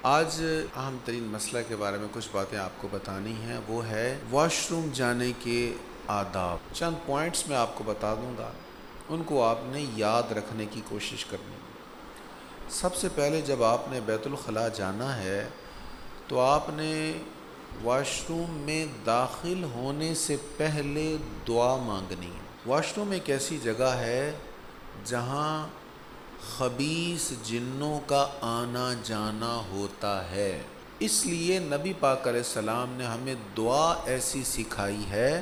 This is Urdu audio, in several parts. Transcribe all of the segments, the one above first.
آج اہم ترین مسئلہ کے بارے میں کچھ باتیں آپ کو بتانی ہیں، وہ ہے واش روم جانے کے آداب۔ چند پوائنٹس میں آپ کو بتا دوں گا، ان کو آپ نے یاد رکھنے کی کوشش کرنی ہے۔ سب سے پہلے جب آپ نے بیت الخلاء جانا ہے تو آپ نے واش روم میں داخل ہونے سے پہلے دعا مانگنی ہے۔ واش روم ایک ایسی جگہ ہے جہاں خبیث جنوں کا آنا جانا ہوتا ہے، اس لیے نبی پاک علیہ السلام نے ہمیں دعا ایسی سکھائی ہے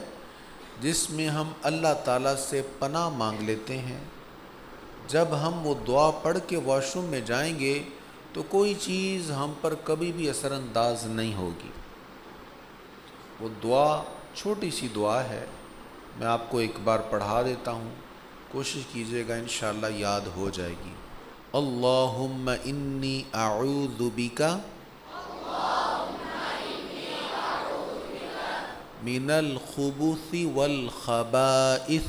جس میں ہم اللہ تعالیٰ سے پناہ مانگ لیتے ہیں۔ جب ہم وہ دعا پڑھ کے واش روم میں جائیں گے تو کوئی چیز ہم پر کبھی بھی اثر انداز نہیں ہوگی۔ وہ دعا چھوٹی سی دعا ہے، میں آپ کو ایک بار پڑھا دیتا ہوں، کوشش کیجئے گا انشاءاللہ یاد ہو جائے گی۔ اللہم انی اعوذ بک من الخبث والخبائث۔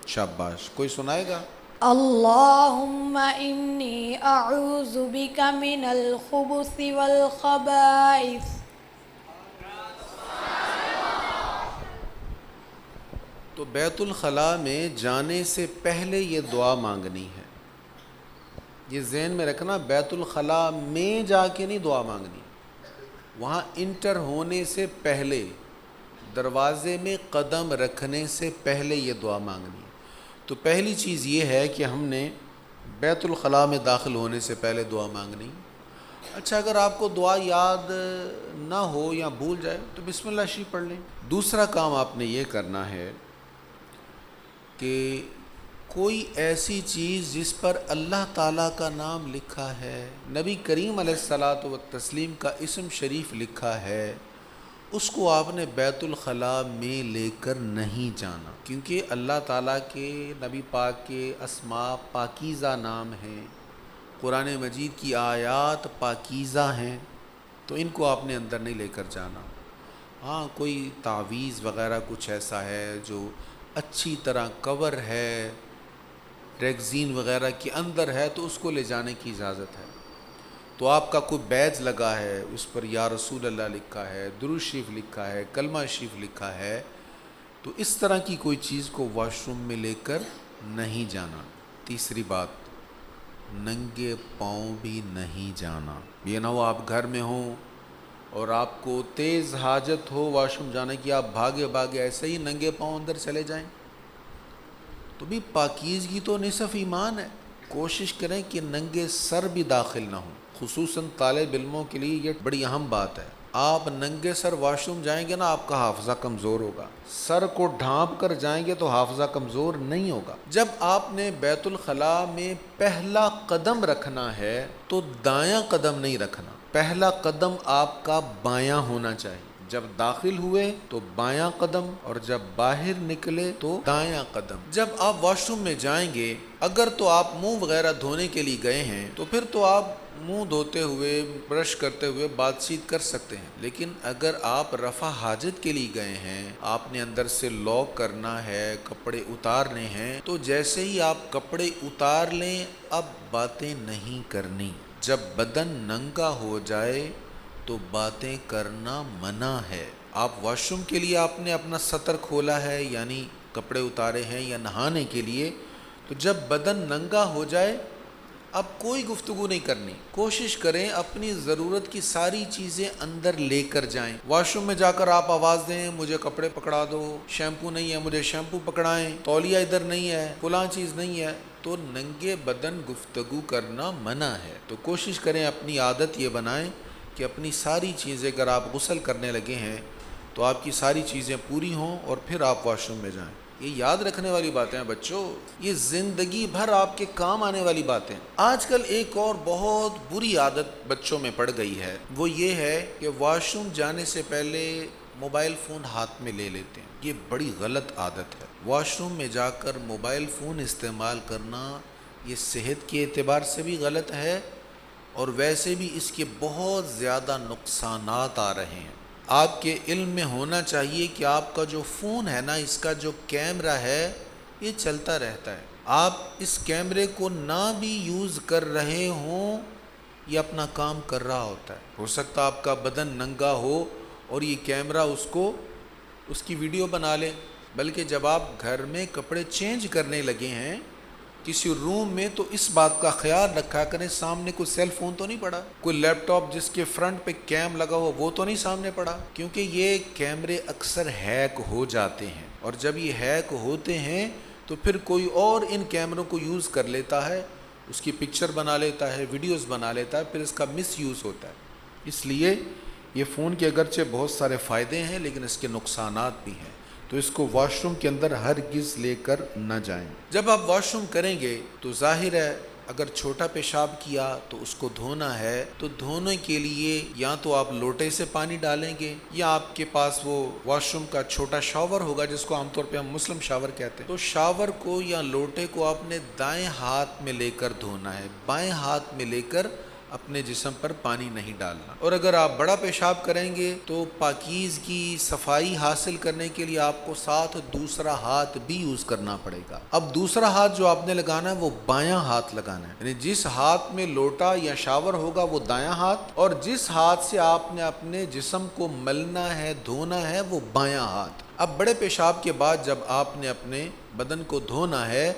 شاباش، کوئی سنائے گا؟ اللہم انی اعوذ بک من الخبث والخبائث۔ تو بیت الخلاء میں جانے سے پہلے یہ دعا مانگنی ہے، یہ ذہن میں رکھنا، بیت الخلاء میں جا کے نہیں دعا مانگنی، وہاں انٹر ہونے سے پہلے، دروازے میں قدم رکھنے سے پہلے یہ دعا مانگنی ہے۔ تو پہلی چیز یہ ہے کہ ہم نے بیت الخلاء میں داخل ہونے سے پہلے دعا مانگنی۔ اچھا، اگر آپ کو دعا یاد نہ ہو یا بھول جائے تو بسم اللہ شریف پڑھ لیں۔ دوسرا کام آپ نے یہ کرنا ہے کہ کوئی ایسی چیز جس پر اللہ تعالیٰ کا نام لکھا ہے، نبی کریم علیہ الصلاۃ والتسلیم کا اسم شریف لکھا ہے، اس کو آپ نے بیت الخلاء میں لے کر نہیں جانا، کیونکہ اللہ تعالیٰ کے نبی پاک کے اسماء پاکیزہ نام ہیں، قرآن مجید کی آیات پاکیزہ ہیں، تو ان کو آپ نے اندر نہیں لے کر جانا۔ ہاں، کوئی تعویذ وغیرہ کچھ ایسا ہے جو اچھی طرح کور ہے، ریگزین وغیرہ کے اندر ہے، تو اس کو لے جانے کی اجازت ہے۔ تو آپ کا کوئی بیج لگا ہے، اس پر یا رسول اللہ لکھا ہے، درود شریف لکھا ہے، کلمہ شریف لکھا ہے، تو اس طرح کی کوئی چیز کو واش روم میں لے کر نہیں جانا۔ تیسری بات، ننگے پاؤں بھی نہیں جانا۔ یہ نہ ہو آپ گھر میں ہوں اور آپ کو تیز حاجت ہو واش روم جانے کی، آپ بھاگے بھاگے ایسے ہی ننگے پاؤں اندر چلے جائیں، تو بھی پاکیزگی تو نصف ایمان ہے۔ کوشش کریں کہ ننگے سر بھی داخل نہ ہوں، خصوصاً طالب علموں کے لیے یہ بڑی اہم بات ہے۔ آپ ننگے سر واش روم جائیں گے نا، آپ کا حافظہ کمزور ہوگا، سر کو ڈھانپ کر جائیں گے تو حافظہ کمزور نہیں ہوگا۔ جب آپ نے بیت الخلاء میں پہلا قدم رکھنا ہے تو دایاں قدم نہیں رکھنا، پہلا قدم آپ کا بایاں ہونا چاہیے۔ جب داخل ہوئے تو بایاں قدم، اور جب باہر نکلے تو دایاں قدم۔ جب آپ واش روم میں جائیں گے، اگر تو آپ منہ وغیرہ دھونے کے لیے گئے ہیں تو پھر تو آپ منہ دھوتے ہوئے، برش کرتے ہوئے بات چیت کر سکتے ہیں، لیکن اگر آپ رفع حاجت کے لیے گئے ہیں، آپ نے اندر سے لاک کرنا ہے، کپڑے اتارنے ہیں، تو جیسے ہی آپ کپڑے اتار لیں اب باتیں نہیں کرنی۔ جب بدن ننگا ہو جائے تو باتیں کرنا منع ہے۔ آپ واش روم کے لیے آپ نے اپنا سطر کھولا ہے، یعنی کپڑے اتارے ہیں یا نہانے کے لیے، تو جب بدن ننگا ہو جائے اب کوئی گفتگو نہیں کرنی۔ کوشش کریں اپنی ضرورت کی ساری چیزیں اندر لے کر جائیں۔ واش روم میں جا کر آپ آواز دیں مجھے کپڑے پکڑا دو، شیمپو نہیں ہے مجھے شیمپو پکڑائیں، تولیہ ادھر نہیں ہے، فلاں چیز نہیں ہے، تو ننگے بدن گفتگو کرنا منع ہے۔ تو کوشش کریں اپنی عادت یہ بنائیں کہ اپنی ساری چیزیں، اگر آپ غسل کرنے لگے ہیں تو آپ کی ساری چیزیں پوری ہوں اور پھر آپ واش روم میں جائیں۔ یہ یاد رکھنے والی باتیں ہیں بچوں، یہ زندگی بھر آپ کے کام آنے والی باتیں۔ آج کل ایک اور بہت بری عادت بچوں میں پڑ گئی ہے، وہ یہ ہے کہ واش روم جانے سے پہلے موبائل فون ہاتھ میں لے لیتے ہیں۔ یہ بڑی غلط عادت ہے۔ واش روم میں جا کر موبائل فون استعمال کرنا یہ صحت کے اعتبار سے بھی غلط ہے، اور ویسے بھی اس کے بہت زیادہ نقصانات آ رہے ہیں۔ آپ کے علم میں ہونا چاہیے کہ آپ کا جو فون ہے نا، اس کا جو کیمرہ ہے یہ چلتا رہتا ہے۔ آپ اس کیمرے کو نہ بھی یوز کر رہے ہوں، یہ اپنا کام کر رہا ہوتا ہے۔ ہو سکتا آپ کا بدن ننگا ہو اور یہ کیمرہ اس کی ویڈیو بنا لے، بلکہ جب آپ گھر میں کپڑے چینج کرنے لگے ہیں کسی روم میں، تو اس بات کا خیال رکھا کریں سامنے کوئی سیل فون تو نہیں پڑا، کوئی لیپ ٹاپ جس کے فرنٹ پہ کیم لگا ہو وہ تو نہیں سامنے پڑا، کیونکہ یہ کیمرے اکثر ہیک ہو جاتے ہیں، اور جب یہ ہیک ہوتے ہیں تو پھر کوئی اور ان کیمروں کو یوز کر لیتا ہے، اس کی پکچر بنا لیتا ہے، ویڈیوز بنا لیتا ہے، پھر اس کا مس یوز ہوتا ہے۔ اس لیے یہ فون کے اگرچہ بہت سارے فائدے ہیں لیکن اس کے نقصانات بھی ہیں، تو اس کو واش روم کے اندر ہرگز لے کر نہ جائیں۔ جب آپ واش روم کریں گے تو ظاہر ہے اگر چھوٹا پیشاب کیا تو اس کو دھونا ہے، تو دھونے کے لیے یا تو آپ لوٹے سے پانی ڈالیں گے، یا آپ کے پاس وہ واش روم کا چھوٹا شاور ہوگا جس کو عام طور پہ ہم مسلم شاور کہتے ہیں، تو شاور کو یا لوٹے کو آپ نے دائیں ہاتھ میں لے کر دھونا ہے، بائیں ہاتھ میں لے کر اپنے جسم پر پانی نہیں ڈالنا۔ اور اگر آپ بڑا پیشاب کریں گے تو پاکیزگی صفائی حاصل کرنے کے لیے آپ کو ساتھ دوسرا ہاتھ بھی یوز کرنا پڑے گا۔ اب دوسرا ہاتھ جو آپ نے لگانا ہے وہ بایاں ہاتھ لگانا ہے، یعنی جس ہاتھ میں لوٹا یا شاور ہوگا وہ دایاں ہاتھ، اور جس ہاتھ سے آپ نے اپنے جسم کو ملنا ہے دھونا ہے وہ بایاں ہاتھ۔ اب بڑے پیشاب کے بعد جب آپ نے اپنے بدن کو دھونا ہے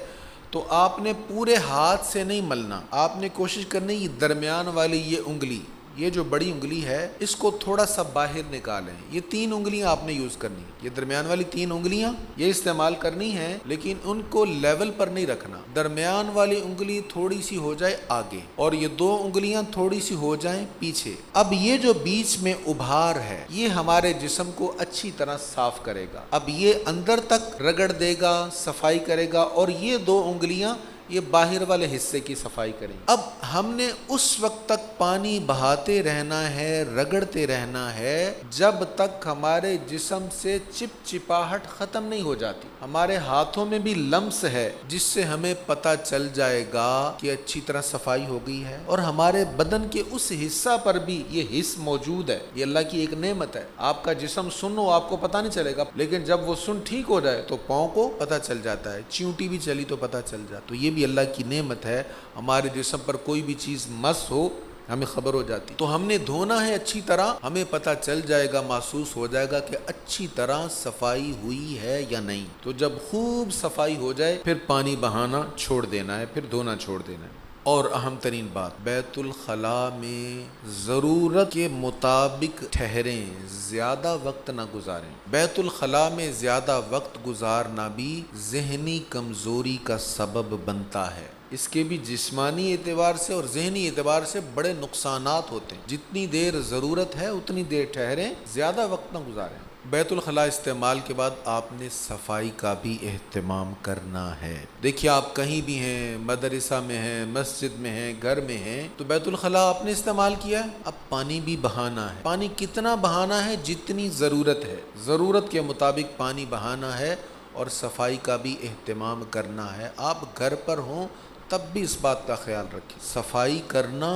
تو آپ نے پورے ہاتھ سے نہیں ملنا، آپ نے کوشش کرنی یہ درمیان والی یہ انگلی، یہ جو بڑی انگلی ہے اس کو تھوڑا سا باہر نکالیں، یہ 3 انگلیاں آپ نے یوز کرنی، یہ درمیان والی 3 انگلیاں یہ استعمال کرنی ہیں، لیکن ان کو لیول پر نہیں رکھنا، درمیان والی انگلی تھوڑی سی ہو جائے آگے اور یہ 2 انگلیاں تھوڑی سی ہو جائیں پیچھے۔ اب یہ جو بیچ میں ابھار ہے یہ ہمارے جسم کو اچھی طرح صاف کرے گا، اب یہ اندر تک رگڑ دے گا، صفائی کرے گا، اور یہ 2 انگلیاں یہ باہر والے حصے کی صفائی کریں۔ اب ہم نے اس وقت تک پانی بہاتے رہنا ہے، رگڑتے رہنا ہے جب تک ہمارے جسم سے چپچپاہٹ ختم نہیں ہو جاتی۔ ہمارے ہاتھوں میں بھی لمس ہے جس سے ہمیں پتہ چل جائے گا کہ اچھی طرح صفائی ہو گئی ہے، اور ہمارے بدن کے اس حصہ پر بھی یہ حس موجود ہے، یہ اللہ کی ایک نعمت ہے۔ آپ کا جسم سن ہو آپ کو پتہ نہیں چلے گا، لیکن جب وہ سن ٹھیک ہو جائے تو پاؤں کو پتہ چل جاتا ہے، چیونٹی بھی چلی تو پتہ چل جاتا، تو یہ بھی اللہ کی نعمت ہے، ہمارے جسم پر کوئی بھی چیز مس ہو ہمیں خبر ہو جاتی، تو ہم نے دھونا ہے اچھی طرح، ہمیں پتہ چل جائے گا، محسوس ہو جائے گا کہ اچھی طرح صفائی ہوئی ہے یا نہیں، تو جب خوب صفائی ہو جائے پھر پانی بہانا چھوڑ دینا ہے، پھر دھونا چھوڑ دینا ہے۔ اور اہم ترین بات، بیت الخلاء میں ضرورت کے مطابق ٹھہریں، زیادہ وقت نہ گزاریں۔ بیت الخلاء میں زیادہ وقت گزارنا بھی ذہنی کمزوری کا سبب بنتا ہے، اس کے بھی جسمانی اعتبار سے اور ذہنی اعتبار سے بڑے نقصانات ہوتے ہیں۔ جتنی دیر ضرورت ہے اتنی دیر ٹھہریں، زیادہ وقت نہ گزاریں۔ بیت الخلاء استعمال کے بعد آپ نے صفائی کا بھی اہتمام کرنا ہے۔ دیکھیے آپ کہیں بھی ہیں، مدرسہ میں ہیں، مسجد میں ہیں، گھر میں ہیں، تو بیت الخلاء آپ نے استعمال کیا ہے، اب پانی بھی بہانا ہے۔ پانی کتنا بہانا ہے؟ جتنی ضرورت ہے، ضرورت کے مطابق پانی بہانا ہے، اور صفائی کا بھی اہتمام کرنا ہے۔ آپ گھر پر ہوں تب بھی اس بات کا خیال رکھیں، صفائی کرنا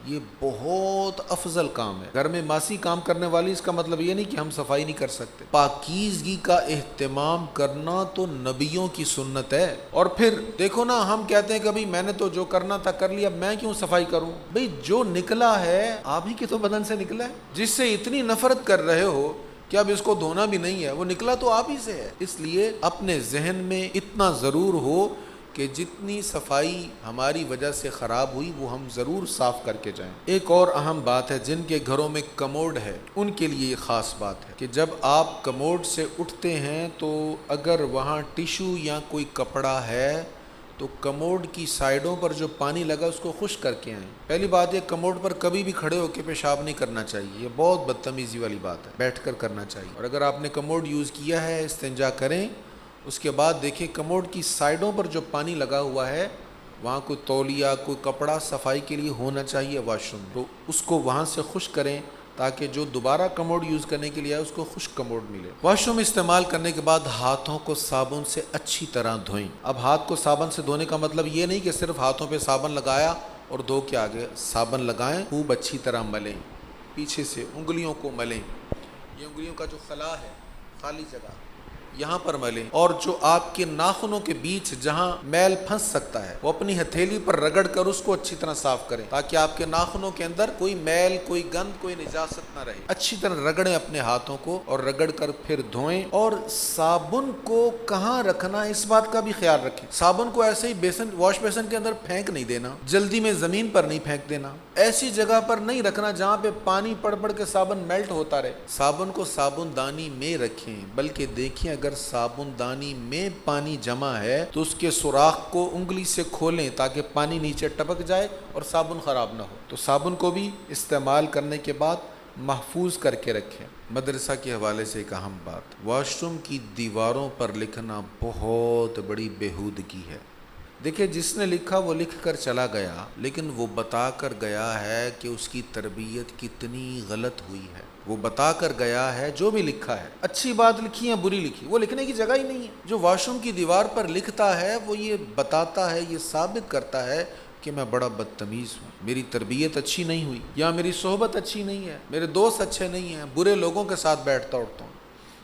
یہ بہت افضل کام ہے۔ گھر میں ماسی کام کرنے والی، اس کا مطلب یہ نہیں کہ ہم صفائی نہیں کر سکتے۔ پاکیزگی کا اہتمام کرنا تو نبیوں کی سنت ہے۔ اور پھر دیکھو نا، ہم کہتے ہیں کبھی میں نے تو جو کرنا تھا کر لیا، میں کیوں صفائی کروں؟ بھئی جو نکلا ہے آپ ہی کے تو بدن سے نکلا ہے، جس سے اتنی نفرت کر رہے ہو کہ اب اس کو دھونا بھی نہیں ہے، وہ نکلا تو آپ ہی سے ہے۔ اس لیے اپنے ذہن میں اتنا ضرور ہو کہ جتنی صفائی ہماری وجہ سے خراب ہوئی وہ ہم ضرور صاف کر کے جائیں۔ ایک اور اہم بات ہے، جن کے گھروں میں کموڈ ہے ان کے لیے یہ خاص بات ہے کہ جب آپ کموڈ سے اٹھتے ہیں تو اگر وہاں ٹیشو یا کوئی کپڑا ہے تو کموڈ کی سائیڈوں پر جو پانی لگا اس کو خشک کر کے آئیں۔ پہلی بات یہ، کموڈ پر کبھی بھی کھڑے ہو کے پیشاب نہیں کرنا چاہیے، یہ بہت بدتمیزی والی بات ہے، بیٹھ کر کرنا چاہیے۔ اور اگر آپ نے کموڈ یوز کیا ہے، استنجا کریں، اس کے بعد دیکھیں کموڈ کی سائیڈوں پر جو پانی لگا ہوا ہے وہاں کوئی تولیہ، کوئی کپڑا صفائی کے لیے ہونا چاہیے واش روم، تو اس کو وہاں سے خشک کریں تاکہ جو دوبارہ کموڈ یوز کرنے کے لیے آئے اس کو خشک کموڈ ملے۔ واش روم استعمال کرنے کے بعد ہاتھوں کو صابن سے اچھی طرح دھوئیں۔ اب ہاتھ کو صابن سے دھونے کا مطلب یہ نہیں کہ صرف ہاتھوں پہ صابن لگایا اور دھو کے آگے، صابن لگائیں، خوب اچھی طرح ملیں، پیچھے سے انگلیوں کو ملیں، یہ انگلیوں کا جو خلا ہے، خالی جگہ یہاں پر ملیں، اور جو آپ کے ناخنوں کے بیچ جہاں میل پھنس سکتا ہے وہ اپنی ہتھیلی پر رگڑ کر اس کو اچھی طرح صاف کریں، تاکہ آپ کے ناخنوں کے اندر کوئی میل، کوئی گند، کوئی نجاست نہ رہے۔ اچھی طرح رگڑیں اپنے ہاتھوں کو، اور رگڑ کر پھر دھوئیں۔ اور صابن کو کہاں رکھنا اس بات کا بھی خیال رکھیں۔ صابن کو ایسے ہی واش بیسن کے اندر پھینک نہیں دینا، جلدی میں زمین پر نہیں پھینک دینا، ایسی جگہ پر نہیں رکھنا جہاں پہ پانی پڑ پڑ کے صابن میلٹ ہوتا رہے۔ صابن کو صابن دانی میں رکھیں، بلکہ دیکھیں اگر صابن دانی میں پانی جمع ہے تو اس کے سوراخ کو انگلی سے کھولیں تاکہ پانی نیچے ٹپک جائے اور صابن خراب نہ ہو۔ تو صابن کو بھی استعمال کرنے کے بعد محفوظ کر کے رکھیں۔ مدرسہ کے حوالے سے ایک اہم بات، واش روم کی دیواروں پر لکھنا بہت بڑی بےہودگی ہے۔ دیکھیں، جس نے لکھا وہ لکھ کر چلا گیا، لیکن وہ بتا کر گیا ہے کہ اس کی تربیت کتنی غلط ہوئی ہے۔ وہ بتا کر گیا ہے جو بھی لکھا ہے، اچھی بات لکھی یا بری لکھی، وہ لکھنے کی جگہ ہی نہیں ہے۔ جو واش روم کی دیوار پر لکھتا ہے وہ یہ بتاتا ہے، یہ ثابت کرتا ہے کہ میں بڑا بدتمیز ہوں، میری تربیت اچھی نہیں ہوئی، یا میری صحبت اچھی نہیں ہے، میرے دوست اچھے نہیں ہیں، برے لوگوں کے ساتھ بیٹھتا اٹھتا ہوں۔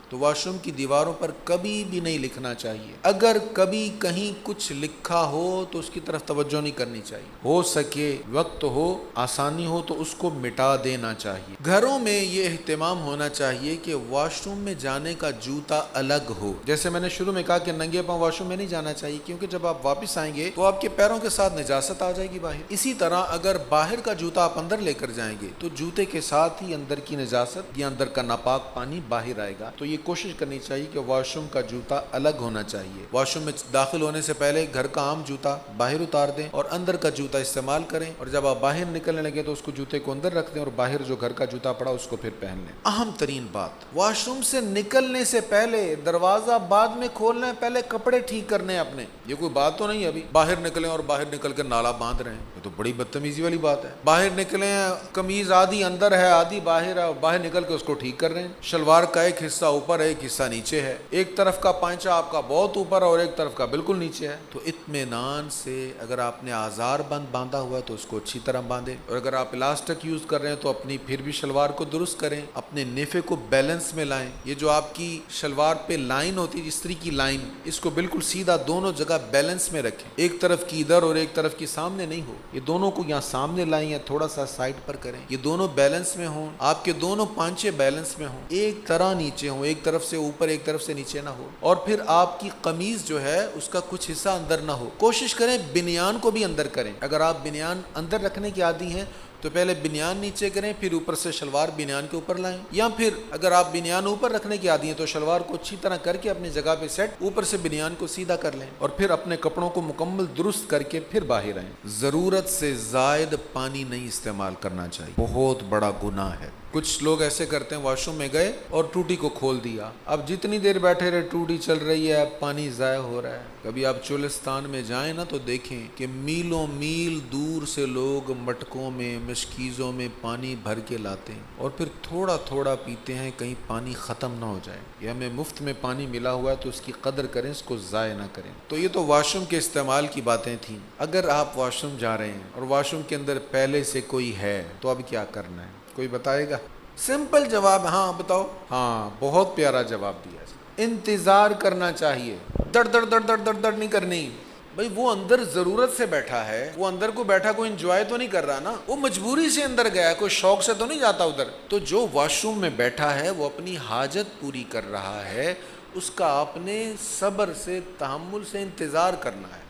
تو واش روم کی دیواروں پر کبھی بھی نہیں لکھنا چاہیے۔ اگر کبھی کہیں کچھ لکھا ہو تو اس کی طرف توجہ نہیں کرنی چاہیے، ہو سکے وقت ہو، آسانی ہو تو اس کو مٹا دینا چاہیے۔ گھروں میں یہ اہتمام ہونا چاہیے کہ واش روم میں جانے کا جوتا الگ ہو۔ جیسے میں نے شروع میں کہا کہ ننگے پاؤں واش روم میں نہیں جانا چاہیے، کیونکہ جب آپ واپس آئیں گے تو آپ کے پیروں کے ساتھ نجاست آ جائے گی باہر۔ اسی طرح اگر باہر کا جوتا آپ اندر لے کر جائیں گے تو جوتے کے ساتھ ہی اندر کی نجاست یا اندر کا ناپاک پانی باہر آئے گا۔ تو یہ کوشش کرنی چاہیے کہ واش روم کا جوتا الگ ہونا چاہیے۔ واش روم میں داخل ہونے سے پہلے گھر کا عام جوتا باہر اتار دیں اور اندر کا جوتا استعمال کریں، اور جب آپ باہر نکلنے لگے تو اس کو جوتے کو اندر رکھ دیں اور باہر جو گھر کا جوتا پڑا اس کو پھر پہن لیں۔ اہم ترین بات، واش روم سے نکلنے سے پہلے دروازہ بعد میں کھولنا ہے، پہلے کپڑے ٹھیک کرنے ہیں اپنے۔ یہ کوئی بات تو نہیں ہے ابھی باہر نکلیں اور باہر نکل کے نالا باندھ رہے ہیں، یہ تو بڑی بدتمیزی والی بات ہے۔ باہر نکلیں، قمیض آدھی اندر ہے آدھی باہر ہے، باہر نکل کے اس کو ٹھیک کر رہے ہیں۔ شلوار کا ایک حصہ اوپر ہے، ایک حصہ نیچے ہے، ایک طرف کا پائنچہ آپ کا بہت اوپر ہے اور ایک طرف کا بالکل نیچے ہے۔ تو اطمینان سے، اگر آپ نے آزار بند باندھا ہوا ہے تو اس کو اچھی طرح باندھیں، اور اگر آپ الاسٹک یوز کر رہے ہیں تو اپنی پھر بھی شلوار کو درست کریں، اپنے نیفے کو بیلنس میں لائیں۔ یہ جو آپ کی شلوار پہ لائن ہوتی ہے، استری کی لائن، اس کو بالکل سیدھا دونوں جگہ بیلنس میں رکھیں، ایک طرف کی ادھر اور ایک طرف کی سامنے نہیں ہو، یہ دونوں کو یہاں سامنے لائیں یا تھوڑا سا سائڈ پر کریں، یہ دونوں بیلنس میں ہوں، آپ کے دونوں پانچے بیلنس میں ہوں، ایک طرح نیچے ہوں، ایک طرف سے اوپر ایک طرف سے نیچے نہ ہو، اور پھر آپ کی قمیض جو ہے اس کا کچھ حصہ اندر نہ ہو۔ کوشش کریں بنیان کو بھی اندر کریں، اگر آپ بنیان اندر رکھنے کی عادی ہیں تو پہلے بنیان نیچے کریں، پھر اوپر سے شلوار بنیان کے اوپر لائیں، یا پھر اگر آپ بنیان اوپر رکھنے کی عادی ہیں تو شلوار کو اچھی طرح کر کے اپنی جگہ پہ سیٹ، اوپر سے بنیان کو سیدھا کر لیں، اور پھر اپنے کپڑوں کو مکمل درست کر کے پھر باہر آئیں۔ ضرورت سے زائد پانی نہیں استعمال کرنا چاہیے، بہت بڑا گناہ ہے۔ کچھ لوگ ایسے کرتے ہیں، واش روم میں گئے اور ٹوٹی کو کھول دیا، اب جتنی دیر بیٹھے رہے ٹوٹی چل رہی ہے، پانی ضائع ہو رہا ہے۔ کبھی آپ چولستان میں جائیں نا تو دیکھیں کہ میلوں میل دور سے لوگ مٹکوں میں، مشکیزوں میں پانی بھر کے لاتے ہیں اور پھر تھوڑا تھوڑا پیتے ہیں، کہیں پانی ختم نہ ہو جائے۔ یہ ہمیں مفت میں پانی ملا ہوا ہے تو اس کی قدر کریں، اس کو ضائع نہ کریں۔ تو یہ تو واش روم کے استعمال کی باتیں تھیں۔ اگر آپ واش روم جا رہے ہیں اور واش روم کے اندر پہلے سے کوئی ہے تو اب کیا کرنا ہے؟ کوئی بتائے گا؟ سمپل جواب، ہاں بتاؤ۔ ہاں، بہت پیارا جواب دیا۔ انتظار کرنا چاہیے، دڑ دڑ دڑ دڑ دڑ دڑ نہیں کرنی۔ بھئی وہ اندر ضرورت سے بیٹھا ہے، وہ اندر کو بیٹھا کوئی انجوائے تو نہیں کر رہا نا، وہ مجبوری سے اندر گیا ہے، کوئی شوق سے تو نہیں جاتا ادھر۔ تو جو واش روم میں بیٹھا ہے وہ اپنی حاجت پوری کر رہا ہے، اس کا آپ نے صبر سے، تحمل سے انتظار کرنا ہے۔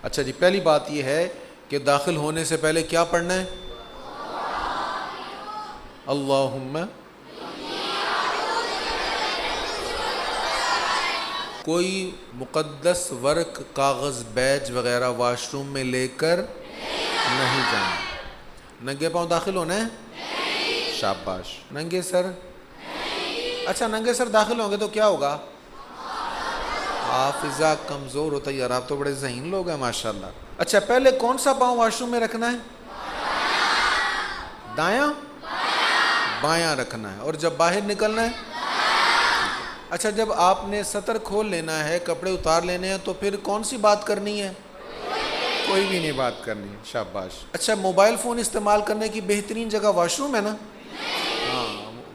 اچھا جی، پہلی بات یہ ہے کہ داخل ہونے سے پہلے کیا پڑھنا ہے؟ اللہم۔ کوئی مقدس ورق، کاغذ، بیج وغیرہ واش روم میں لے کر نہیں جانا۔ ننگے پاؤں داخل ہونا ہے؟ شاباش۔ ننگے سر؟ اچھا، ننگے سر داخل ہوں گے تو کیا ہوگا؟ حافظہ کمزور ہوتا ہے۔ یار آپ تو بڑے ذہین لوگ ہیں ماشاءاللہ۔ اچھا، پہلے کون سا پاؤں واش روم میں رکھنا ہے؟ دایاں؟ بایاں رکھنا ہے۔ اور جب باہر نکلنا ہے؟ اچھا، جب آپ نے سطر کھول لینا ہے، کپڑے اتار لینے ہیں، تو پھر کون سی بات کرنی ہے؟ کوئی بھی نہیں بات کرنی ہے۔ شاباش۔ اچھا، موبائل فون استعمال کرنے کی بہترین جگہ واش روم ہے نا؟ ہاں،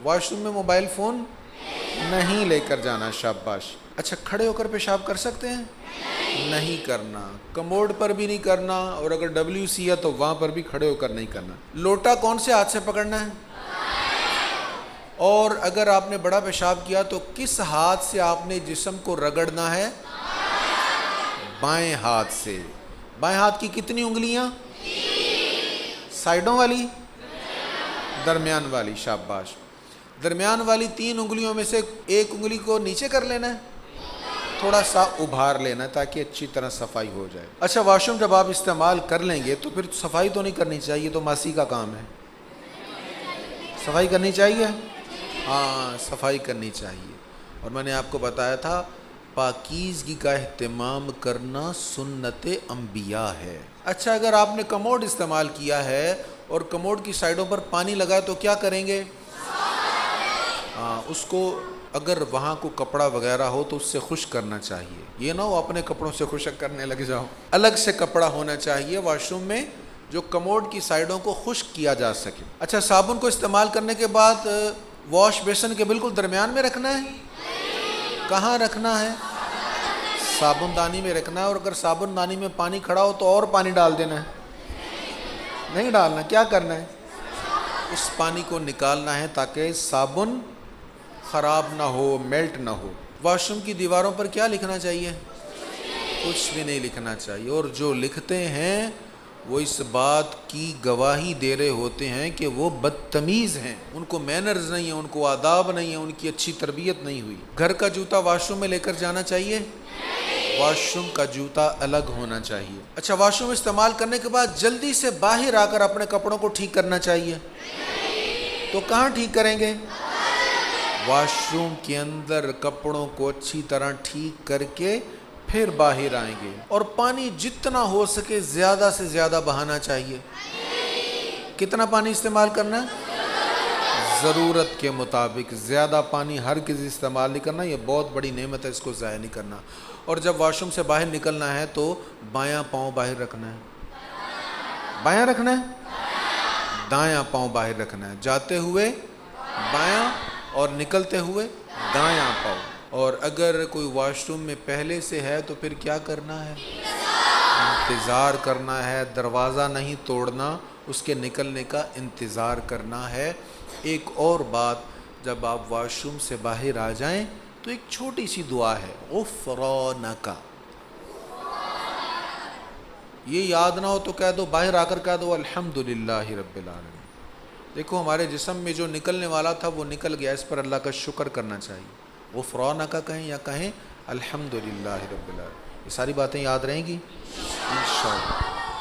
واش روم میں موبائل فون نہیں لے کر جانا، شاباش۔ اچھا، کھڑے ہو کر پیشاب کر سکتے ہیں؟ نہیں کرنا، کموڈ پر بھی نہیں کرنا، اور اگر WC ہے تو وہاں پر بھی کھڑے ہو کر نہیں کرنا۔ لوٹا کون سے ہاتھ سے پکڑنا ہے؟ اور اگر آپ نے بڑا پیشاب کیا تو کس ہاتھ سے آپ نے جسم کو رگڑنا ہے؟ بائیں ہاتھ سے۔ بائیں ہاتھ کی کتنی انگلیاں؟ سائیڈوں والی؟ درمیان والی، شاباش۔ درمیان والی 3 انگلیوں میں سے ایک انگلی کو نیچے کر لینا ہے، تھوڑا سا ابھار لینا ہے تاکہ اچھی طرح صفائی ہو جائے۔ اچھا، واش روم جب آپ استعمال کر لیں گے تو پھر صفائی تو نہیں کرنی چاہیے، تو ماسی کا کام ہے۔ صفائی کرنی چاہیے؟ ہاں، صفائی کرنی چاہیے۔ اور میں نے آپ کو بتایا تھا پاکیزگی کا اہتمام کرنا سنت انبیاء ہے۔ اچھا، اگر آپ نے کموڈ استعمال کیا ہے اور کموڈ کی سائڈوں پر پانی لگا تو کیا کریں گے؟ اس کو اگر وہاں کو کپڑا وغیرہ ہو تو اس سے خشک کرنا چاہیے، یہ نہ ہو اپنے کپڑوں سے خشک کرنے لگ جاؤ۔ الگ سے کپڑا ہونا چاہیے واش روم میں جو کموڈ کی سائڈوں کو خشک کیا جا سکے۔ اچھا، صابن کو استعمال کرنے کے بعد واش بیسن کے بالکل درمیان میں رکھنا ہے؟ کہاں رکھنا ہے؟ صابن دانی میں رکھنا ہے، اور اگر صابن دانی میں پانی کھڑا ہو تو اور پانی ڈال دینا ہے؟ نہیں ڈالنا، کیا کرنا ہے؟ اس پانی کو نکالنا ہے تاکہ صابن خراب نہ ہو، میلٹ نہ ہو۔ واش روم کی دیواروں پر کیا لکھنا چاہیے؟ کچھ بھی نہیں لکھنا چاہیے، اور جو لکھتے ہیں وہ اس بات کی گواہی دے رہے ہوتے ہیں کہ وہ بدتمیز ہیں، ان کو مینرز نہیں ہیں، ان کو آداب نہیں ہیں، ان کی اچھی تربیت نہیں ہوئی۔ گھر کا جوتا واش روم میں لے کر جانا چاہیے؟ واش روم کا جوتا الگ ہونا چاہیے۔ اچھا، واش روم استعمال کرنے کے بعد جلدی سے باہر آ کر اپنے کپڑوں کو ٹھیک کرنا چاہیے؟ تو کہاں ٹھیک کریں گے؟ واش روم کے اندر کپڑوں کو اچھی طرح ٹھیک کر کے پھر باہر آئیں گے، اور پانی جتنا ہو سکے زیادہ سے زیادہ بہانا چاہیے۔ کتنا پانی استعمال کرنا ہے؟ ضرورت کے مطابق، زیادہ پانی ہرگز استعمال نہیں کرنا، یہ بہت بڑی نعمت ہے، اس کو ضائع نہیں کرنا۔ اور جب واش روم سے باہر نکلنا ہے تو بایاں پاؤں باہر رکھنا ہے۔ بایاں رکھنا ہے؟ دایاں پاؤں باہر رکھنا ہے، جاتے ہوئے بایاں اور نکلتے ہوئے دایاں پاؤں۔ اور اگر کوئی واش روم میں پہلے سے ہے تو پھر کیا کرنا ہے؟ انتظار کرنا ہے، دروازہ نہیں توڑنا، اس کے نکلنے کا انتظار کرنا ہے۔ ایک اور بات، جب آپ واش روم سے باہر آ جائیں تو ایک چھوٹی سی دعا ہے، غفرانک۔ یہ یاد نہ ہو تو کہہ دو، باہر آ کر کہہ دو الحمدللہ رب العالمین۔ دیکھو، ہمارے جسم میں جو نکلنے والا تھا وہ نکل گیا، اس پر اللہ کا شکر کرنا چاہیے۔ غفرانک کہیں یا کہیں الحمدللہ رب العالمین۔ یہ ساری باتیں یاد رہیں گی انشاءاللہ۔